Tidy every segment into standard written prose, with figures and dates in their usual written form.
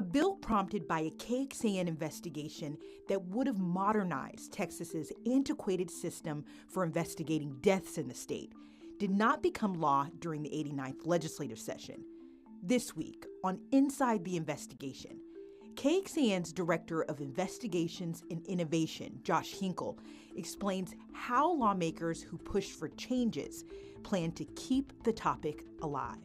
A bill prompted by a KXAN investigation that would have modernized Texas's antiquated system for investigating deaths in the state did not become law during the 89th legislative session. This week, on Inside the Investigation, KXAN's Director of Investigations and Innovation, Josh Hinkle, explains how lawmakers who pushed for changes plan to keep the topic alive.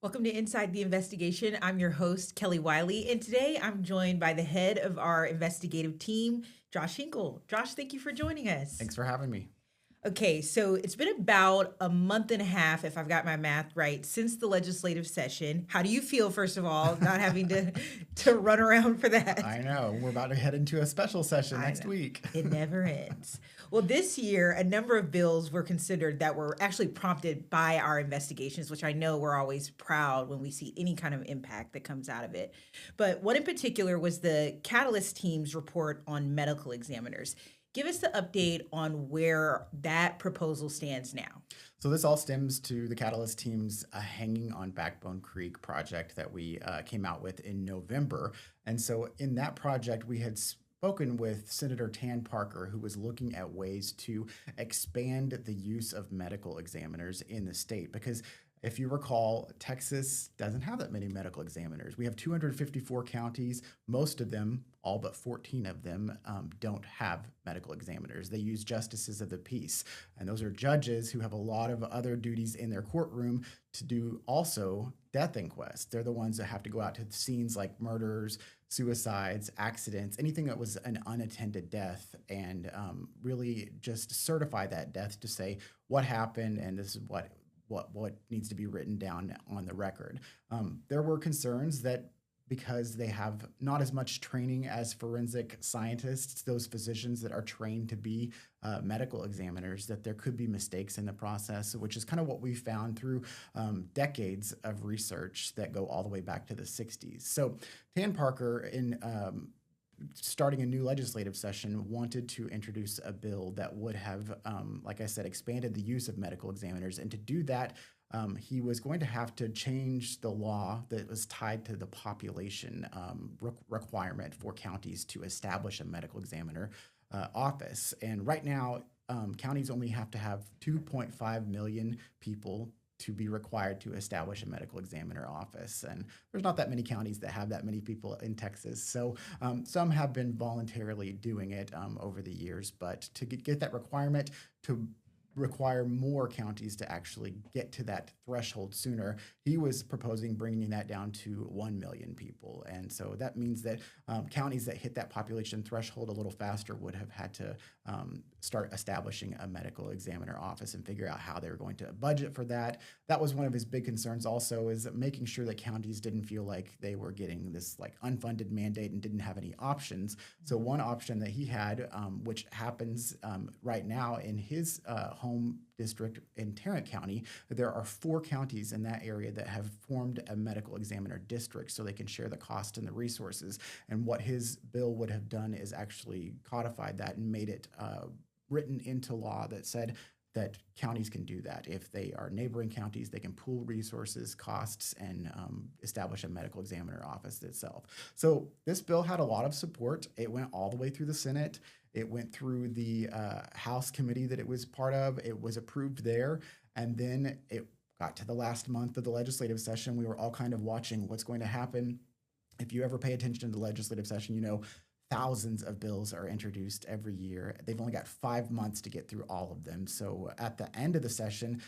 Welcome to Inside the Investigation. I'm your host, Kelly Wiley, and today I'm joined by the head of our investigative team, Josh Hinkle. Josh, thank you for joining us. Thanks for having me. Okay, so it's been about a month and a half, if I've got my math right, since the legislative session. How do you feel, first of all, not having to run around for that? I know. We're about to head into a special session next week. It never ends. Well, this year, a number of bills were considered that were actually prompted by our investigations, which I know we're always proud when we see any kind of impact that comes out of it. But one in particular was the Catalyst team's report on medical examiners. Give us the update on where that proposal stands now. So this all stems to the Catalyst team's Hanging on Backbone Creek project that we came out with in November. And so in that project, we had spoken with Senator Tan Parker, who was looking at ways to expand the use of medical examiners in the state. Because if you recall, Texas doesn't have that many medical examiners. We have 254 counties. Most of them, all but 14 of them, don't have medical examiners. They use justices of the peace. And those are judges who have a lot of other duties in their courtroom to do also death inquests. They're the ones that have to go out to scenes like murders, suicides, accidents, anything that was an unattended death, and really just certify that death to say what happened and this is what needs to be written down on the record. There were concerns that because they have not as much training as forensic scientists, those physicians that are trained to be medical examiners, that there could be mistakes in the process, which is kind of what we found through decades of research that go all the way back to the 60s. So Tan Parker, in starting a new legislative session, wanted to introduce a bill that would have, like I said, expanded the use of medical examiners. And to do that, he was going to have to change the law that was tied to the population requirement for counties to establish a medical examiner office. And right now, counties only have to have 2.5 million people to be required to establish a medical examiner office. And there's not that many counties that have that many people in Texas. So some have been voluntarily doing it over the years, but to get that requirement to require more counties to actually get to that threshold sooner, he was proposing bringing that down to 1 million people. And so that means that counties that hit that population threshold a little faster would have had to start establishing a medical examiner office and figure out how they were going to budget for that. That was one of his big concerns also, is making sure that counties didn't feel like they were getting this like unfunded mandate and didn't have any options. So one option that he had, which happens right now in his home district in Tarrant County, there are 4 counties in that area that have formed a medical examiner district so they can share the cost and the resources. And what his bill would have done is actually codified that and made it written into law that said that counties can do that. If they are neighboring counties, they can pool resources, costs, and establish a medical examiner office itself. So this bill had a lot of support. It went all the way through the Senate. It went through the House committee that it was part of. It was approved there. And then it got to the last month of the legislative session. We were all kind of watching what's going to happen. If you ever pay attention to the legislative session, you know thousands of bills are introduced every year. They've only got 5 months to get through all of them. So at the end of the session,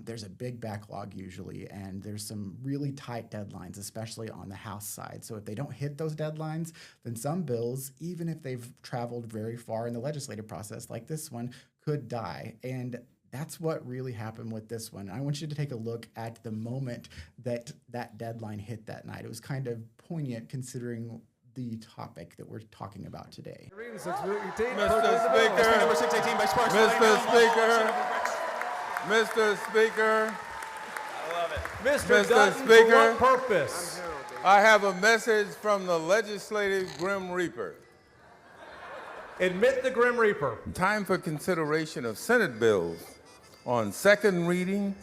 there's a big backlog usually, and there's some really tight deadlines, especially on the House side. So if they don't hit those deadlines, then some bills, even if they've traveled very far in the legislative process, like this one, could die. And that's what really happened with this one. I want you to take a look at the moment that that deadline hit that night. It was kind of poignant considering the topic that we're talking about today. Mr. Speaker, I love it. Mr. Dutton, for what purpose? I have a message from the legislative Grim Reaper. Admit the Grim Reaper. Time for consideration of Senate bills on second reading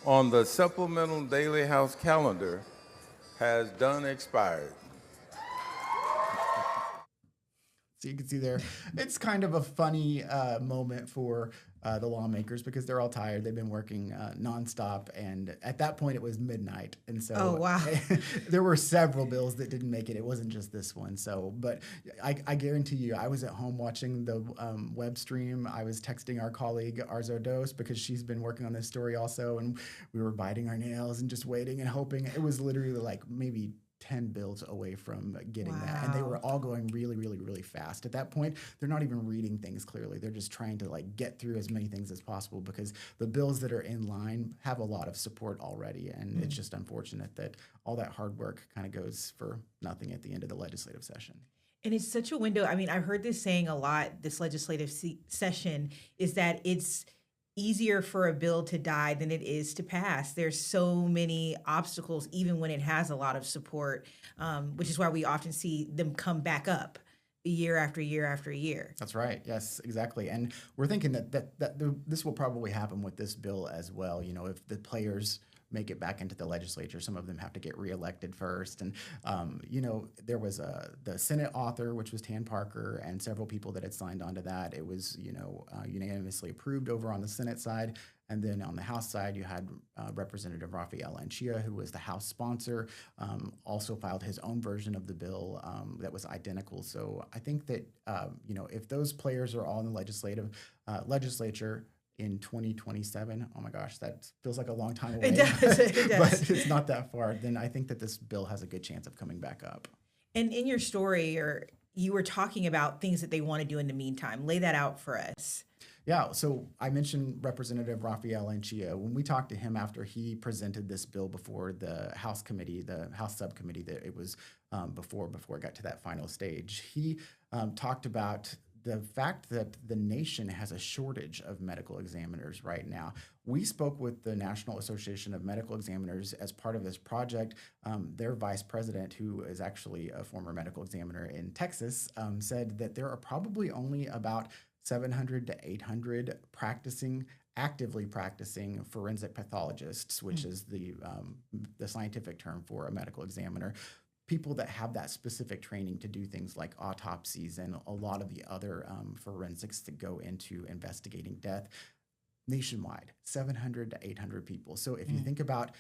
on the Supplemental Daily House calendar has done expired. So you can see there, it's kind of a funny moment for the lawmakers because they're all tired. They've been working nonstop, and at that point it was midnight, and so Oh, wow. there were several bills that didn't make it. It wasn't just this one. So, but I guarantee you, I was at home watching the web stream. I was texting our colleague Arzo Dos because she's been working on this story also, and we were biting our nails and just waiting and hoping. It was literally like maybe 10 bills away from getting that. And they were all going really, really, really fast. At that point, they're not even reading things clearly. They're just trying to like get through as many things as possible because the bills that are in line have a lot of support already. And it's just unfortunate that all that hard work kind of goes for nothing at the end of the legislative session. And it's such a window. I mean, I've heard this saying a lot this legislative session is that it's easier for a bill to die than it is to pass. There's so many obstacles, even when it has a lot of support, which is why we often see them come back up year after year after year. That's right. Yes, exactly. And we're thinking that this will probably happen with this bill as well. You know, if the players make it back into the legislature, some of them have to get reelected first. And, you know, there was the Senate author, which was Tan Parker, and several people that had signed onto that. It was, you know, unanimously approved over on the Senate side. And then on the House side, you had Representative Rafael Anchia, who was the House sponsor, also filed his own version of the bill that was identical. So I think that, you know, if those players are all in the legislature in 2027, oh my gosh, that feels like a long time away. It does. It does. But it's not that far. Then I think that this bill has a good chance of coming back up. And in your story, you were talking about things that they want to do in the meantime. Lay that out for us. Yeah, so I mentioned Representative Rafael Anchia. When we talked to him after he presented this bill before the House committee, the House subcommittee that it was before it got to that final stage, he talked about the fact that the nation has a shortage of medical examiners right now. We spoke with the National Association of Medical Examiners as part of this project. Their vice president, who is actually a former medical examiner in Texas, said that there are probably only about 700 to 800 actively practicing forensic pathologists, which is the scientific term for a medical examiner. People that have that specific training to do things like autopsies and a lot of the other forensics that go into investigating death nationwide, 700 to 800 people. So if you think about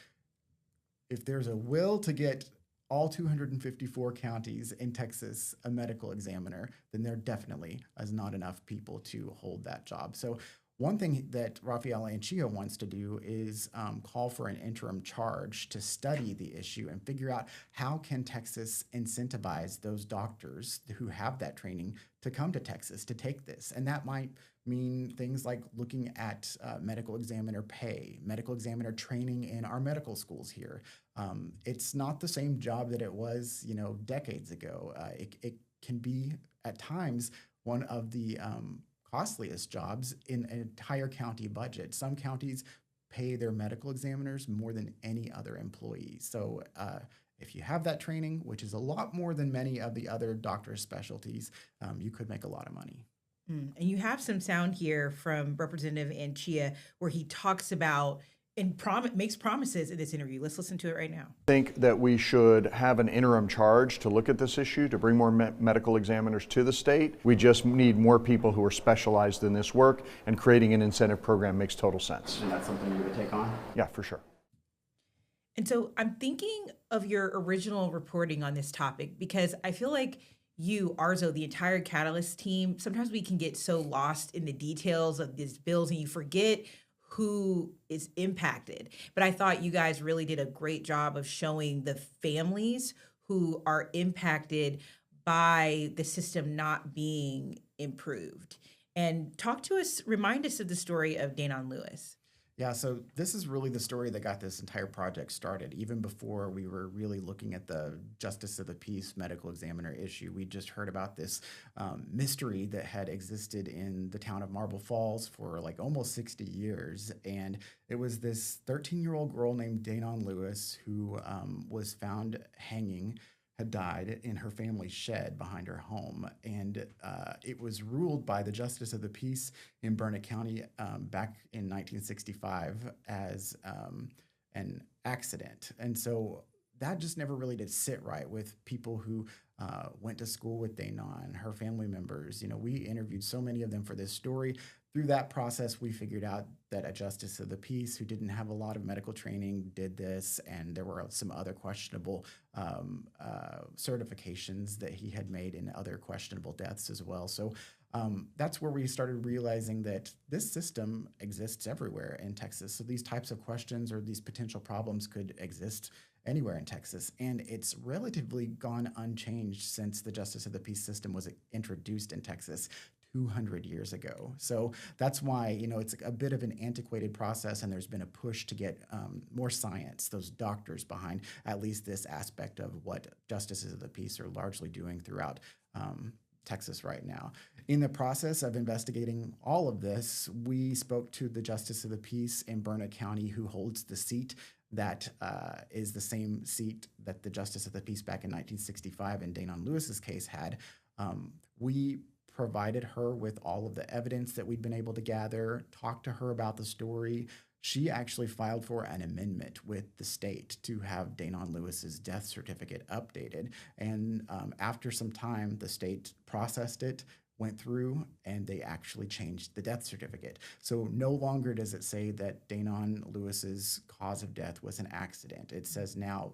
if there's a will to get all 254 counties in Texas a medical examiner, then there definitely is not enough people to hold that job. So one thing that Rafael Anchia wants to do is call for an interim charge to study the issue and figure out how can Texas incentivize those doctors who have that training to come to Texas to take this. And that might mean things like looking at medical examiner pay, medical examiner training in our medical schools here. It's not the same job that it was, you know, decades ago. It can be at times one of the costliest jobs in an entire county budget. Some counties pay their medical examiners more than any other employee. So if you have that training, which is a lot more than many of the other doctor's specialties, you could make a lot of money. And you have some sound here from Representative Anchia where he talks about and makes promises in this interview. Let's listen to it right now. I think that we should have an interim charge to look at this issue, to bring more medical examiners to the state. We just need more people who are specialized in this work, and creating an incentive program makes total sense. And that's something you would take on? Yeah, for sure. And so I'm thinking of your original reporting on this topic because I feel like you, Arzo, the entire Catalyst team, sometimes we can get so lost in the details of these bills and you forget who is impacted. But I thought you guys really did a great job of showing the families who are impacted by the system not being improved. And talk to us, remind us of the story of Danon Lewis. Yeah, so this is really the story that got this entire project started. Even before we were really looking at the Justice of the Peace medical examiner issue, we just heard about this mystery that had existed in the town of Marble Falls for like almost 60 years. And it was this 13-year-old girl named Danon Lewis who was found hanging had died in her family's shed behind her home. And it was ruled by the Justice of the Peace in Burnett County back in 1965 as an accident. And so that just never really did sit right with people who went to school with Daynon, her family members. You know, we interviewed so many of them for this story. Through that process, we figured out that a Justice of the Peace who didn't have a lot of medical training did this, and there were some other questionable certifications that he had made in other questionable deaths as well. So that's where we started realizing that this system exists everywhere in Texas. So these types of questions or these potential problems could exist anywhere in Texas. And it's relatively gone unchanged since the Justice of the Peace system was introduced in Texas 200 years ago. So that's why, you know, it's a bit of an antiquated process, and there's been a push to get more science, those doctors behind at least this aspect of what Justices of the Peace are largely doing throughout Texas right now. In the process of investigating all of this, we spoke to the Justice of the Peace in Burnett County who holds the seat that is the same seat that the Justice of the Peace back in 1965 in Daynon Lewis's case had. We provided her with all of the evidence that we'd been able to gather, talked to her about the story. She actually filed for an amendment with the state to have Daynon Lewis's death certificate updated. And after some time, the state processed it, went through, and they actually changed the death certificate. So no longer does it say that Daynon Lewis's cause of death was an accident. It says now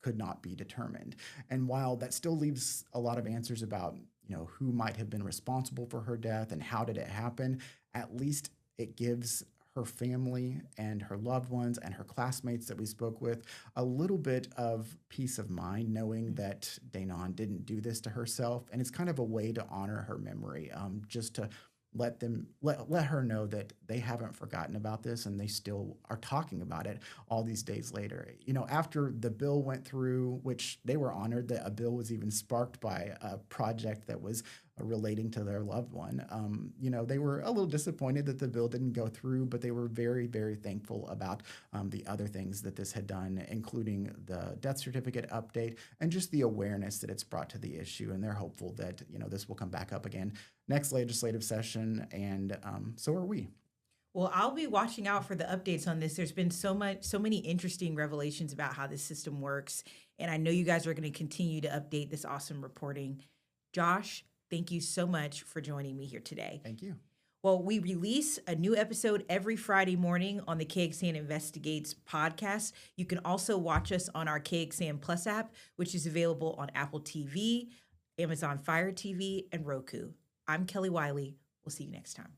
could not be determined. And while that still leaves a lot of answers about, you know, who might have been responsible for her death and how did it happen, at least it gives her family and her loved ones and her classmates that we spoke with a little bit of peace of mind knowing that Daynon didn't do this to herself. And it's kind of a way to honor her memory, just to let her know that they haven't forgotten about this and they still are talking about it all these days later. You know, after the bill went through, which they were honored that a bill was even sparked by a project that was relating to their loved one. You know, they were a little disappointed that the bill didn't go through, but they were very, very thankful about the other things that this had done, including the death certificate update and just the awareness that it's brought to the issue. And they're hopeful that, you know, this will come back up again next legislative session, and so are we. Well, I'll be watching out for the updates on this. There's been so many interesting revelations about how this system works, and I know you guys are going to continue to update this awesome reporting. Josh, thank you so much for joining me here today. Thank you. Well, we release a new episode every Friday morning on the KXAN Investigates podcast. You can also watch us on our KXAN Plus app, which is available on Apple TV, Amazon Fire TV, and Roku. I'm Kelly Wiley. We'll see you next time.